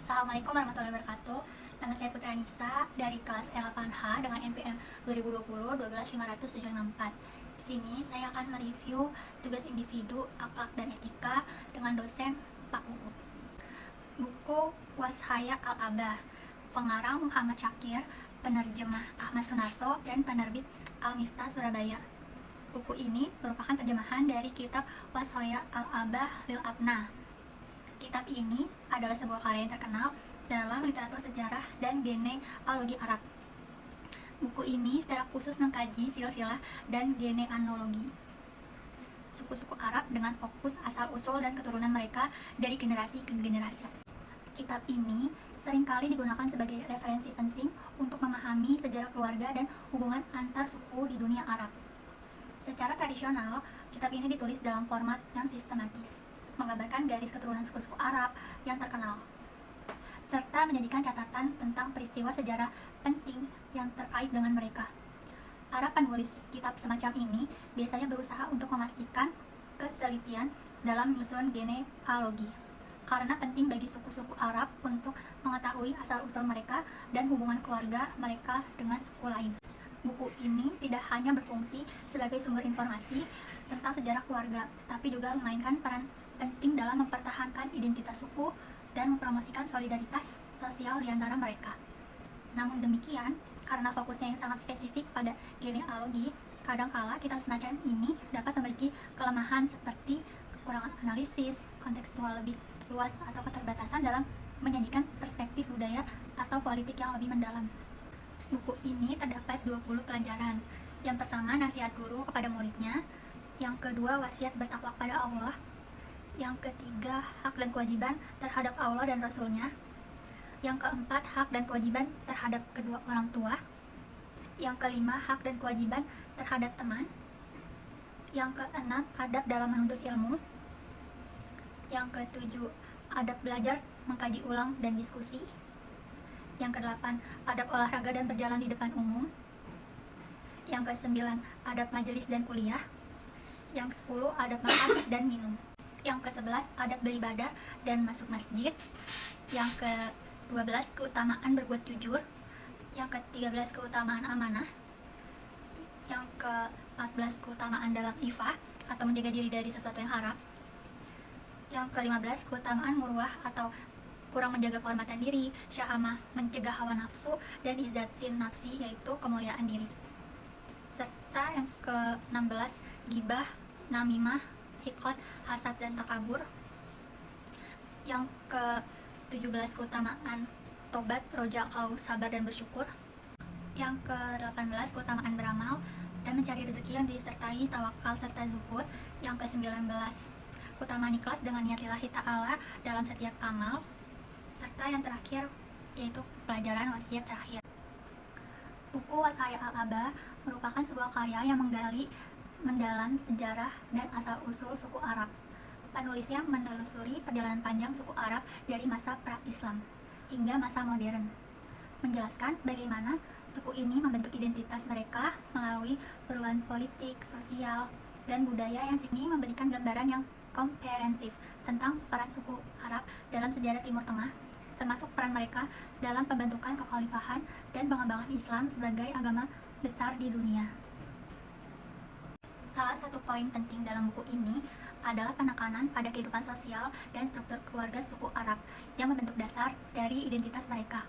Assalamualaikum warahmatullahi wabarakatuh. Nama saya Putra Nisa dari kelas E8H dengan NPM 2020-12574. Di sini saya akan mereview tugas individu, akhlak dan etika dengan dosen Pak UU. Buku Washaya Al-Abah, pengarang Muhammad Syakir, penerjemah Ahmad Sunarto, dan penerbit Al-Miftah Surabaya. Buku ini merupakan terjemahan dari kitab Washaya Al-Abah Lil Abna. Kitab ini adalah sebuah karya yang terkenal dalam literatur sejarah dan genealogi Arab. Buku ini secara khusus mengkaji silsilah dan genealogi suku-suku Arab dengan fokus asal-usul dan keturunan mereka dari generasi ke generasi. Kitab ini seringkali digunakan sebagai referensi penting untuk memahami sejarah keluarga dan hubungan antar suku di dunia Arab. Secara tradisional, kitab ini ditulis dalam format yang sistematis, menggambarkan garis keturunan suku-suku Arab yang terkenal, serta menjadikan catatan tentang peristiwa sejarah penting yang terkait dengan mereka. Para penulis kitab semacam ini biasanya berusaha untuk memastikan ketelitian dalam menyusun genealogi, karena penting bagi suku-suku Arab untuk mengetahui asal-usul mereka dan hubungan keluarga mereka dengan suku lain. Buku ini tidak hanya berfungsi sebagai sumber informasi tentang sejarah keluarga, tetapi juga memainkan peran penting dalam mempertahankan identitas suku dan mempromosikan solidaritas sosial di antara mereka. Namun demikian, karena fokusnya yang sangat spesifik pada genealogi, kadangkala kitab semacam ini dapat memiliki kelemahan seperti kekurangan analisis kontekstual lebih luas atau keterbatasan dalam menyajikan perspektif budaya atau politik yang lebih mendalam. Buku ini terdapat 20 pelajaran. Yang pertama, nasihat guru kepada muridnya. Yang kedua, wasiat bertakwa kepada Allah. Yang ketiga, hak dan kewajiban terhadap Allah dan Rasul-Nya. Yang keempat, hak dan kewajiban terhadap kedua orang tua. Yang kelima, hak dan kewajiban terhadap teman. Yang keenam, adab dalam menuntut ilmu. Yang ketujuh, adab belajar, mengkaji ulang dan diskusi. Yang kedelapan, adab olahraga dan berjalan di depan umum. Yang kesembilan, adab majelis dan kuliah. Yang ke-10, adab makan dan minum. Yang ke-11, adab beribadah dan masuk masjid. Yang ke-12, keutamaan berbuat jujur. Yang ke-13, keutamaan amanah. Yang ke-14, keutamaan dalam ifah atau menjaga diri dari sesuatu yang haram. Yang ke-15, keutamaan muruah atau kurang menjaga kehormatan diri, syahamah mencegah hawa nafsu, dan izzatin nafsi yaitu kemuliaan diri. Serta yang ke-16, gibah, namimah, hiqat, hasad dan takabur. Yang ke-17, keutamaan tobat, roja, qaus, sabar dan bersyukur. Yang ke-18, keutamaan beramal dan mencari rezeki yang disertai tawakal serta zuhud. Yang ke-19, keutamaan ikhlas dengan niat lillahi ta'ala dalam setiap amal. Serta yang terakhir yaitu pelajaran wasiat terakhir. Buku Washaya Al-Abah merupakan sebuah karya yang menggali mendalam sejarah dan asal-usul suku Arab. Penulisnya menelusuri perjalanan panjang suku Arab dari masa pra-Islam hingga masa modern, menjelaskan bagaimana suku ini membentuk identitas mereka melalui perubahan politik, sosial, dan budaya yang sini memberikan gambaran yang komprehensif tentang peran suku Arab dalam sejarah Timur Tengah, termasuk peran mereka dalam pembentukan kekhalifahan dan pengembangan Islam sebagai agama besar di dunia. Salah satu poin penting dalam buku ini adalah penekanan pada kehidupan sosial dan struktur keluarga suku Arab yang membentuk dasar dari identitas mereka.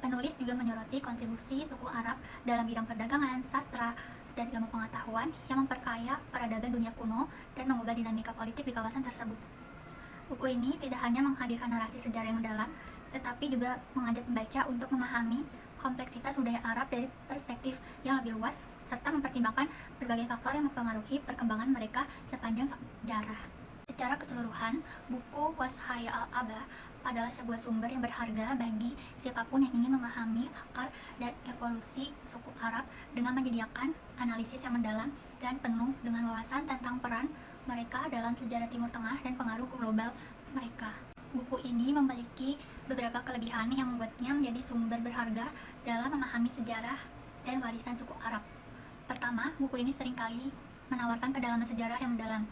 Penulis juga menyoroti kontribusi suku Arab dalam bidang perdagangan, sastra, dan ilmu pengetahuan yang memperkaya peradaban dunia kuno dan mengubah dinamika politik di kawasan tersebut. Buku ini tidak hanya menghadirkan narasi sejarah yang mendalam, tetapi juga mengajak pembaca untuk memahami kompleksitas budaya Arab dari perspektif yang lebih luas, serta mempertimbangkan berbagai faktor yang mempengaruhi perkembangan mereka sepanjang sejarah. Secara keseluruhan, buku Washaya Al-Abah adalah sebuah sumber yang berharga bagi siapapun yang ingin memahami akar dan evolusi suku Arab dengan menyediakan analisis yang mendalam dan penuh dengan wawasan tentang peran mereka dalam sejarah Timur Tengah dan pengaruh global mereka. Buku ini memiliki beberapa kelebihan yang membuatnya menjadi sumber berharga dalam memahami sejarah dan warisan suku Arab. Pertama, buku ini seringkali menawarkan kedalaman sejarah yang mendalam.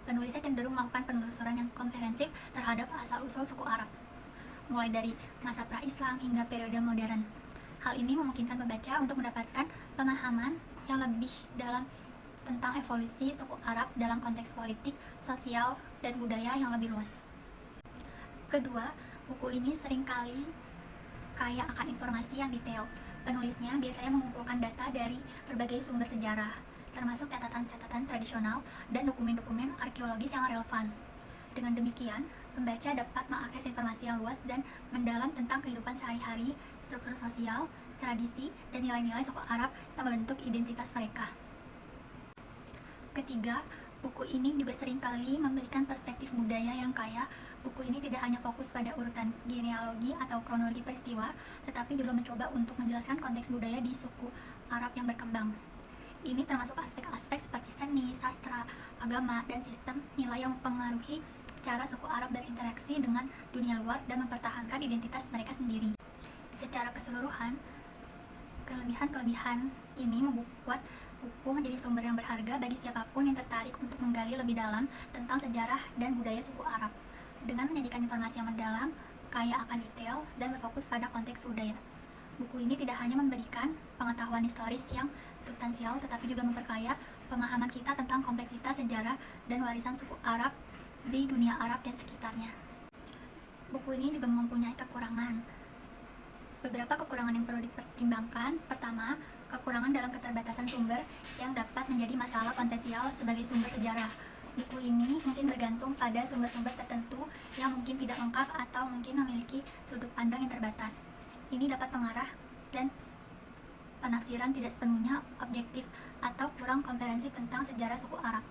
Penulisnya cenderung melakukan penelusuran yang komprehensif terhadap asal-usul suku Arab. mulai dari masa pra-Islam hingga periode modern. Hal ini memungkinkan pembaca untuk mendapatkan pemahaman yang lebih dalam tentang evolusi suku Arab dalam konteks politik, sosial, dan budaya yang lebih luas. Kedua, buku ini seringkali kaya akan informasi yang detail. Penulisnya biasanya mengumpulkan data dari berbagai sumber sejarah, termasuk catatan-catatan tradisional dan dokumen-dokumen arkeologis yang relevan. Dengan demikian, pembaca dapat mengakses informasi yang luas dan mendalam tentang kehidupan sehari-hari, struktur sosial, tradisi, dan nilai-nilai suku Arab yang membentuk identitas mereka. Ketiga, buku ini juga seringkali memberikan perspektif budaya yang kaya. Buku ini tidak hanya fokus pada urutan genealogi atau kronologi peristiwa, tetapi juga mencoba untuk menjelaskan konteks budaya di suku Arab yang berkembang. Ini termasuk aspek-aspek seperti seni, sastra, agama, dan sistem nilai yang mempengaruhi cara suku Arab berinteraksi dengan dunia luar dan mempertahankan identitas mereka sendiri. Secara keseluruhan, kelebihan-kelebihan ini membuat buku menjadi sumber yang berharga bagi siapapun yang tertarik untuk menggali lebih dalam tentang sejarah dan budaya suku Arab. Dengan menyajikan informasi yang mendalam, kaya akan detail, dan berfokus pada konteks budaya. Buku ini tidak hanya memberikan pengetahuan historis yang substansial, tetapi juga memperkaya pemahaman kita tentang kompleksitas sejarah dan warisan suku Arab di dunia Arab dan sekitarnya. Buku ini juga mempunyai kekurangan. Beberapa kekurangan yang perlu dipertimbangkan. Pertama, kekurangan dalam keterbatasan sumber yang dapat menjadi masalah potensial sebagai sumber sejarah. Buku ini mungkin bergantung pada sumber-sumber tertentu yang mungkin tidak lengkap atau mungkin memiliki sudut pandang yang terbatas. Ini dapat mengarah dan penafsiran tidak sepenuhnya objektif atau kurang komprehensif tentang sejarah suku Arab.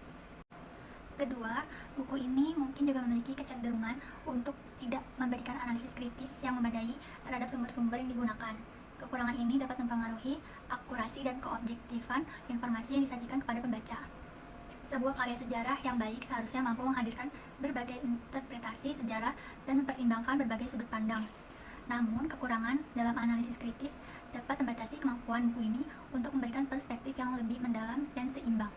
Kedua, buku ini mungkin juga memiliki kecenderungan untuk tidak memberikan analisis kritis yang memadai terhadap sumber-sumber yang digunakan. Kekurangan ini dapat mempengaruhi akurasi dan keobjektifan informasi yang disajikan kepada pembaca. Sebuah karya sejarah yang baik seharusnya mampu menghadirkan berbagai interpretasi sejarah dan mempertimbangkan berbagai sudut pandang. Namun, kekurangan dalam analisis kritis dapat membatasi kemampuan buku ini untuk memberikan perspektif yang lebih mendalam dan seimbang.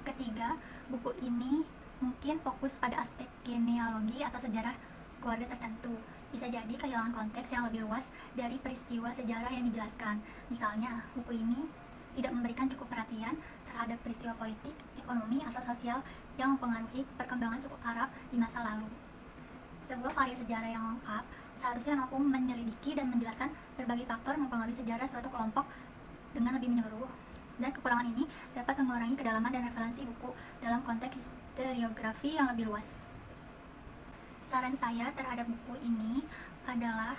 Ketiga, buku ini mungkin fokus pada aspek genealogi atau sejarah keluarga tertentu. Bisa jadi kehilangan konteks yang lebih luas dari peristiwa sejarah yang dijelaskan. Misalnya, buku ini tidak memberikan cukup perhatian terhadap peristiwa politik, ekonomi, atau sosial yang mempengaruhi perkembangan suku Arab di masa lalu. Sebuah karya sejarah yang lengkap seharusnya mampu menyelidiki dan menjelaskan berbagai faktor mempengaruhi sejarah suatu kelompok dengan lebih menyeluruh, dan kekurangan ini dapat mengurangi kedalaman dan referensi buku dalam konteks historiografi yang lebih luas. Saran saya terhadap buku ini adalah,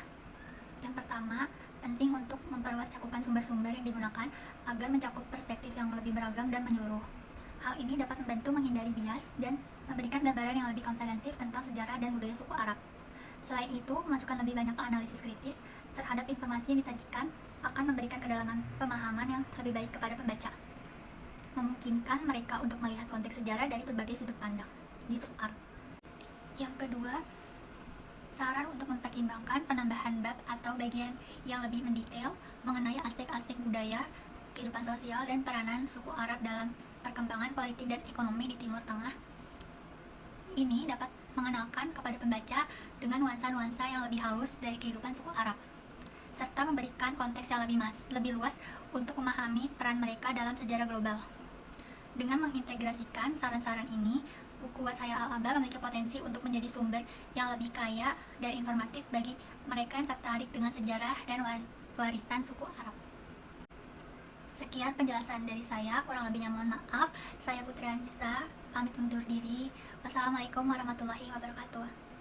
yang pertama, penting untuk memperluas cakupan sumber-sumber yang digunakan agar mencakup perspektif yang lebih beragam dan menyeluruh. Hal ini dapat membantu menghindari bias dan memberikan gambaran yang lebih komprehensif tentang sejarah dan budaya suku Arab. Selain itu, memasukkan lebih banyak analisis kritis terhadap informasi yang disajikan akan memberikan kedalaman pemahaman yang lebih baik kepada pembaca, memungkinkan mereka untuk melihat konteks sejarah dari berbagai sudut pandang di suku Arab. Yang kedua, saran untuk mempertimbangkan penambahan bab atau bagian yang lebih mendetail mengenai aspek-aspek budaya, kehidupan sosial, dan peranan suku Arab dalam perkembangan politik dan ekonomi di Timur Tengah. Ini dapat mengenalkan kepada pembaca dengan nuansa-nuansa yang lebih halus dari kehidupan suku Arab, serta memberikan konteks yang lebih luas untuk memahami peran mereka dalam sejarah global. Dengan mengintegrasikan saran-saran ini, buku Washaya Al-Aba memiliki potensi untuk menjadi sumber yang lebih kaya dan informatif bagi mereka yang tertarik dengan sejarah dan warisan suku Arab. Sekian penjelasan dari saya, kurang lebihnya mohon maaf. Saya Putri Anissa, pamit undur diri. Wassalamualaikum warahmatullahi wabarakatuh.